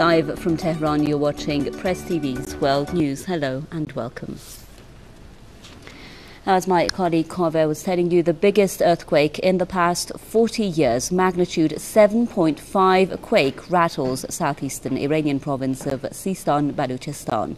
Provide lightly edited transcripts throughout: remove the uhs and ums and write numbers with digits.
Live from Tehran, you're watching Press TV's World News. Hello and welcome. As my colleague Kaveh was telling you, the biggest earthquake in the past 40 years, magnitude 7.5 quake rattles southeastern Iranian province of Sistan, Baluchistan.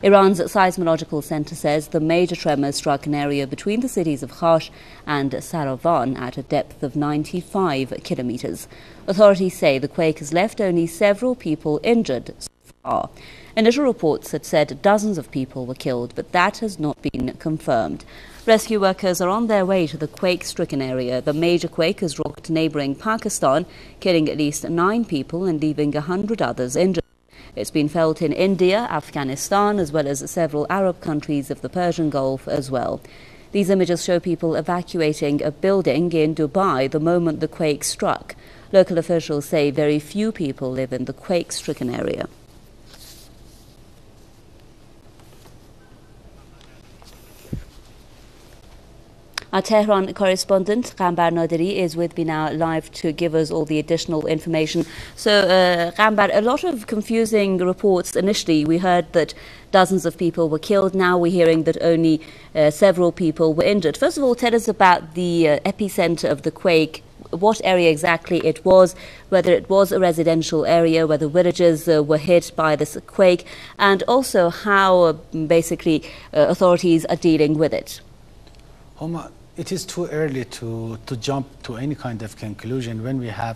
Iran's seismological center says the major tremor struck an area between the cities of Khash and Saravan at a depth of 95 kilometers. Authorities say the quake has left only several people injured so far. Initial reports had said dozens of people were killed, but that has not been confirmed. Rescue workers are on their way to the quake-stricken area. The major quake has rocked neighboring Pakistan, killing at least 9 people and leaving 100 others injured. It's been felt in India, Afghanistan, as well as several Arab countries of the Persian Gulf as well. These images show people evacuating a building in Dubai the moment the quake struck. Local officials say very few people live in the quake-stricken area. Our Tehran correspondent, Gambar Naderi, is with me now live to give us all the additional information. So, Gambar, a lot of confusing reports initially. We heard that dozens of people were killed. Now we're hearing that only several people were injured. First of all, tell us about the epicenter of the quake, what area exactly it was, whether it was a residential area, whether villages were hit by this quake, and also how basically authorities are dealing with it. It is too early to jump to any kind of conclusion when we have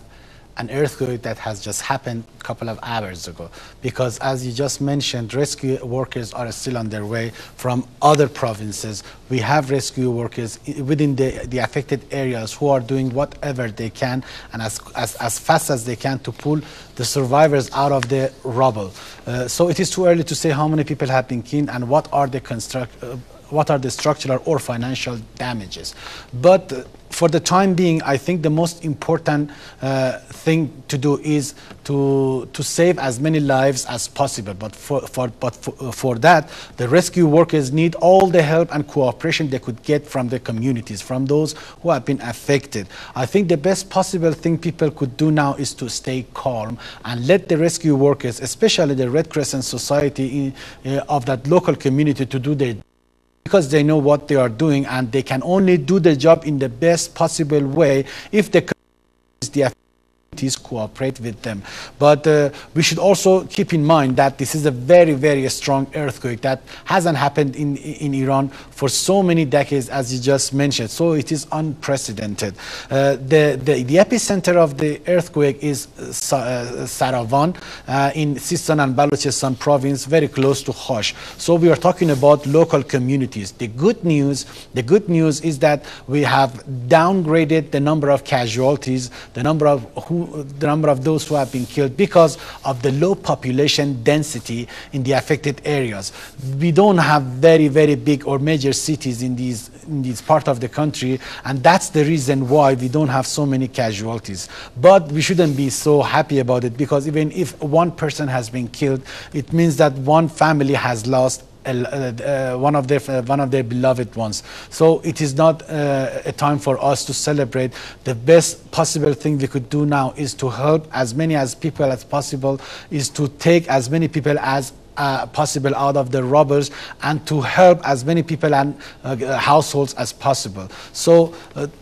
an earthquake that has just happened a couple of hours ago. Because as you just mentioned, rescue workers are still on their way from other provinces. We have rescue workers within the affected areas who are doing whatever they can and as fast as they can to pull the survivors out of the rubble. So it is too early to say how many people have been killed and what are the structural or financial damages. But for the time being, I think the most important thing to do is to save as many lives as possible. But for that, the rescue workers need all the help and cooperation they could get from the communities, from those who have been affected. I think the best possible thing people could do now is to stay calm and let the rescue workers, especially the Red Crescent Society of that local community, to do their because they know what they are doing and they can only do the job in the best possible way if the communities cooperate with them. But we should also keep in mind that this is a very, very strong earthquake that hasn't happened in Iran for so many decades, as you just mentioned. So it is unprecedented. The epicenter of the earthquake is Saravan in Sistan and Baluchistan province, very close to Khash. So we are talking about local communities. The good news is that we have downgraded the number of casualties, the number of those who have been killed because of the low population density in the affected areas. We don't have very, very big or major cities in these part of the country, and that's the reason why we don't have so many casualties. But we shouldn't be so happy about it, because even if one person has been killed, it means that one family has lost one of their beloved ones. So it is not a time for us to celebrate. The best possible thing we could do now is to help as many people as possible, is to take as many people as possible out of the rubbles and to help as many people and households as possible. So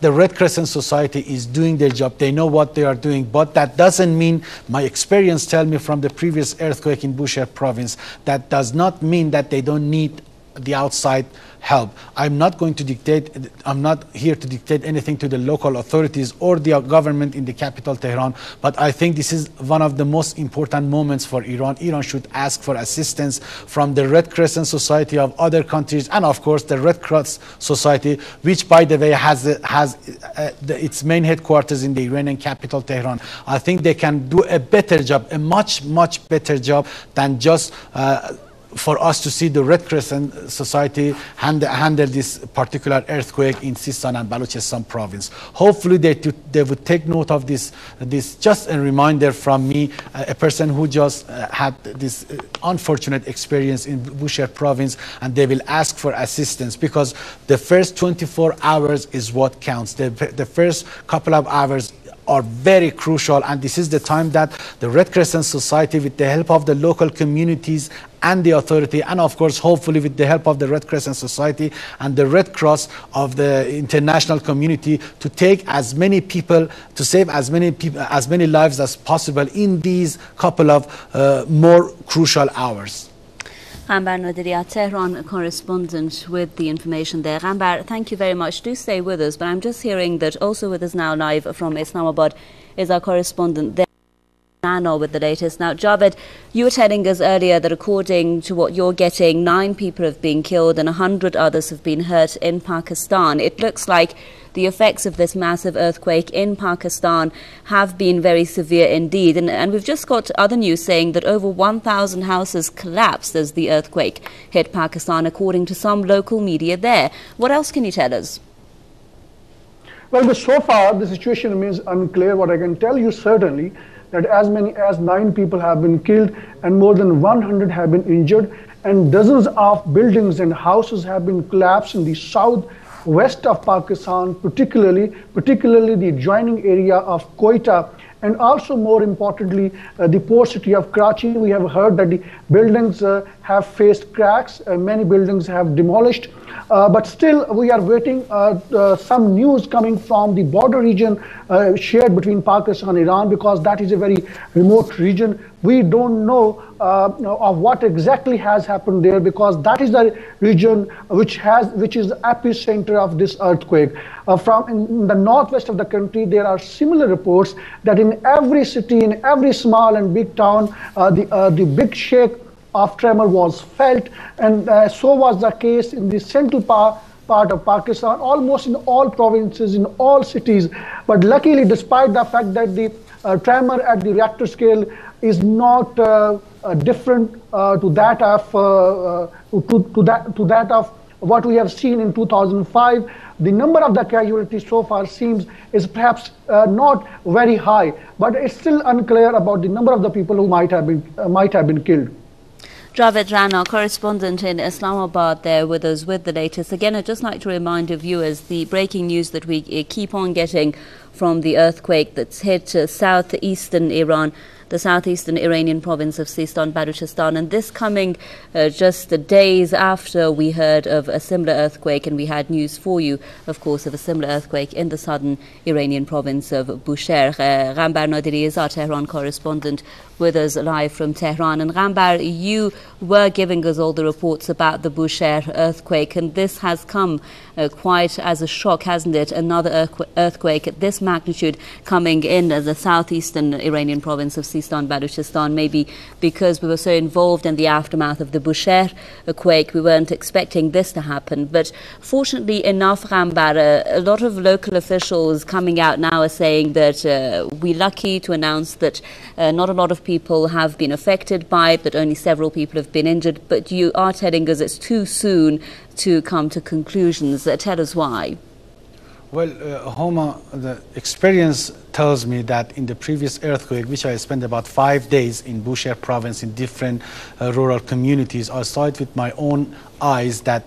the Red Crescent Society is doing their job. They know what they are doing, but that doesn't mean, my experience tells me from the previous earthquake in Bushehr province, that does not mean that they don't need the outside help. I'm not here to dictate anything to the local authorities or the government in the capital Tehran, but I think this is one of the most important moments for Iran. Iran should ask for assistance from the Red Crescent Society of other countries, and of course the Red Cross Society, which by the way has its main headquarters in the Iranian capital Tehran. I think they can do a better job, a much better job than just for us to see the Red Crescent Society handle this particular earthquake in Sistan and Baluchistan province. Hopefully they would take note of this. Just a reminder from me, a person who just had this unfortunate experience in Bushehr province, and they will ask for assistance, because the first 24 hours is what counts. The first couple of hours are very crucial, and this is the time that the Red Crescent Society, with the help of the local communities and the authority, and of course hopefully with the help of the Red Crescent Society and the Red Cross of the international community, to take as many people, to save as many people, as many lives as possible in these couple of more crucial hours. Gambar Nadiri, Tehran correspondent, with the information there. Gambar, thank you very much. Do stay with us, but I'm just hearing that also with us now live from Islamabad is our correspondent there, with the latest. Now, Javed, you were telling us earlier that according to what you're getting, 9 people have been killed and 100 others have been hurt in Pakistan. It looks like the effects of this massive earthquake in Pakistan have been very severe indeed. And we've just got other news saying that over 1,000 houses collapsed as the earthquake hit Pakistan, according to some local media there. What else can you tell us? Well, but so far the situation remains unclear. What I can tell you certainly that as many as 9 people have been killed and more than 100 have been injured, and dozens of buildings and houses have been collapsed in the southwest of Pakistan, particularly the adjoining area of Quetta, and also more importantly the port city of Karachi. We have heard that the buildings have faced cracks, many buildings have demolished. But still, we are waiting some news coming from the border region shared between Pakistan and Iran, because that is a very remote region. We don't know of what exactly has happened there, because that is the region which is the epicenter of this earthquake. From in the northwest of the country, there are similar reports that in every city, in every small and big town, the big shake of tremor was felt, and so was the case in the central part of Pakistan, almost in all provinces, in all cities. But luckily, despite the fact that the tremor at the Richter scale is not different to that of what we have seen in 2005, the number of the casualties so far is perhaps not very high, but it's still unclear about the number of the people who might have been killed. Javed Rana, correspondent in Islamabad, there with us with the latest. Again, I'd just like to remind our viewers the breaking news that we keep on getting from the earthquake that's hit southeastern Iran, the southeastern Iranian province of Sistan, Baluchistan, and this coming just days after we heard of a similar earthquake, and we had news for you, of course, of a similar earthquake in the southern Iranian province of Bushehr. Gambar Nadiri is our Tehran correspondent with us live from Tehran. And Gambar, you were giving us all the reports about the Bushehr earthquake, and this has come quite as a shock, hasn't it? Another earthquake at this magnitude coming in the southeastern Iranian province of Sistan, Baluchistan. Maybe because we were so involved in the aftermath of the Bushehr quake, we weren't expecting this to happen. But fortunately enough, Gambar, a lot of local officials coming out now are saying that we're lucky to announce that not a lot of people have been affected by it, that only several people have been injured. But you are telling us it's too soon to come to conclusions. Tell us why. Well, Homa, the experience tells me that in the previous earthquake, which I spent about 5 days in Bushehr province in different rural communities, I saw it with my own eyes that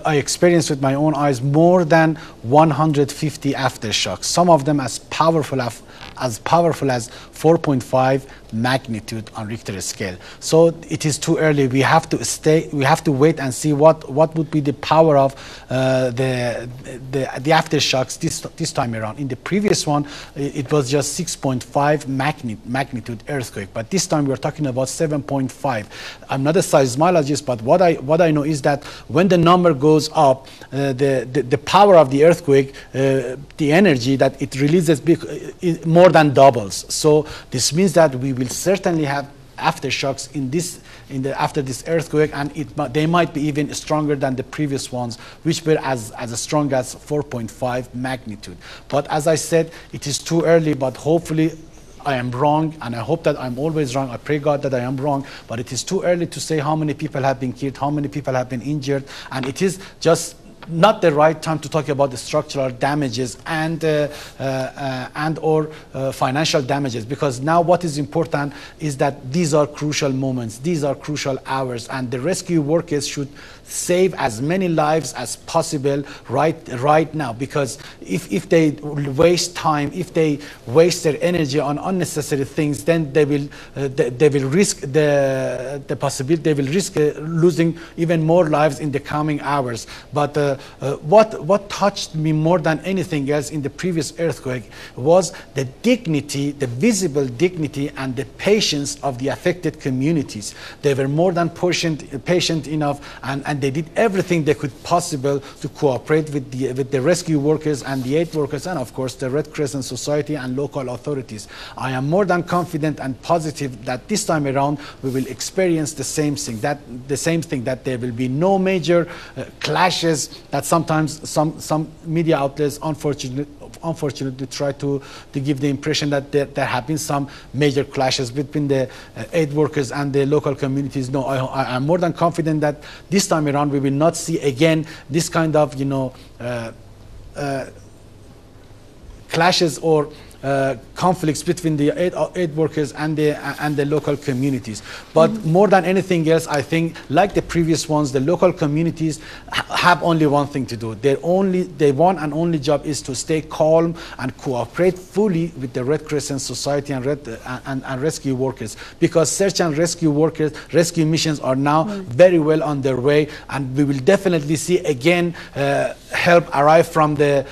I experienced with my own eyes more than 150 aftershocks, some of them as powerful as 4.5 magnitude on Richter scale. So it is too early. We have to wait and see what would be the power of the aftershocks this time around. In the previous one, it was just 6.5 magnitude earthquake, but this time we're talking about 7.5. I'm not a seismologist, but what I know is that when the number goes up, the power of the earthquake, the energy that it releases more than doubles. So this means that we will certainly have aftershocks after this earthquake, and they might be even stronger than the previous ones, which were as strong as 4.5 magnitude. But as I said, it is too early, but hopefully I am wrong, and I hope that I'm always wrong. I pray God that I am wrong, but it is too early to say how many people have been killed, how many people have been injured, and it is just not the right time to talk about the structural damages and or financial damages, because now what is important is that these are crucial moments, these are crucial hours, and the rescue workers should save as many lives as possible right now, because if they waste time, if they waste their energy on unnecessary things, then they will risk the possibility, they will risk losing even more lives in the coming hours. But what touched me more than anything else in the previous earthquake was the dignity, the visible dignity and the patience of the affected communities. They were more than patient enough, and they did everything they could possible to cooperate with the rescue workers and the aid workers, and of course the Red Crescent Society and local authorities. I am more than confident and positive that this time around we will experience the same thing, that there will be no major clashes that sometimes some media outlets unfortunately try to give the impression that there have been some major clashes between the aid workers and the local communities. No, I am more than confident that this time around we will not see again this kind of clashes or conflicts between the aid workers and the local communities. But more than anything else, I think, like the previous ones, the local communities have only one thing to do. Their one and only job is to stay calm and cooperate fully with the Red Crescent Society and rescue workers, because search and rescue missions are now very well on their way, and we will definitely see again help arrive from the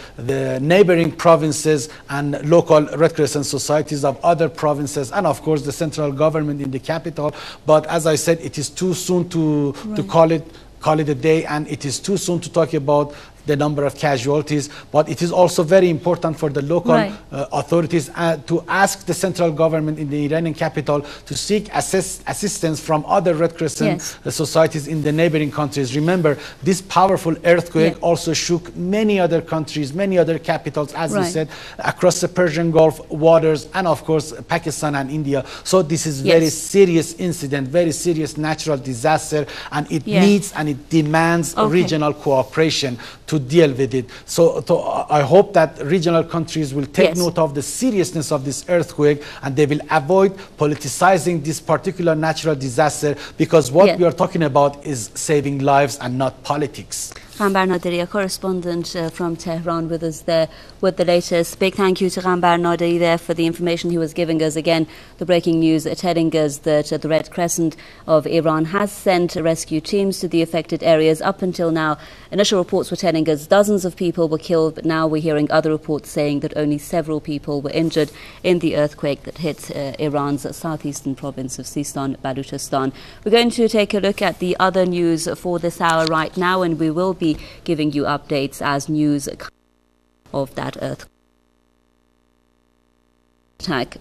neighboring provinces and local Red Crescent societies of other provinces, and of course the central government in the capital. But as I said, it is too soon to call it a day, and it is too soon to talk about the number of casualties. But it is also very important for the local authorities to ask the central government in the Iranian capital to seek assistance from other Red Crescent societies in the neighboring countries. Remember, this powerful earthquake also shook many other countries, many other capitals, as you said, across the Persian Gulf waters, and of course Pakistan and India. So this is very serious incident, very serious natural disaster, and it needs and it demands regional cooperation to deal with it. So I hope that regional countries will take note of the seriousness of this earthquake, and they will avoid politicizing this particular natural disaster, because what we are talking about is saving lives and not politics. Ghambar Naderi, a correspondent from Tehran, with us there with the latest. Big thank you to Ghambar Naderi there for the information he was giving us. Again, the breaking news telling us that the Red Crescent of Iran has sent rescue teams to the affected areas. Up until now, initial reports were telling us dozens of people were killed, but now we're hearing other reports saying that only several people were injured in the earthquake that hit Iran's southeastern province of Sistan, Baluchistan. We're going to take a look at the other news for this hour right now, and we will be giving you updates as news of that earthquake attack.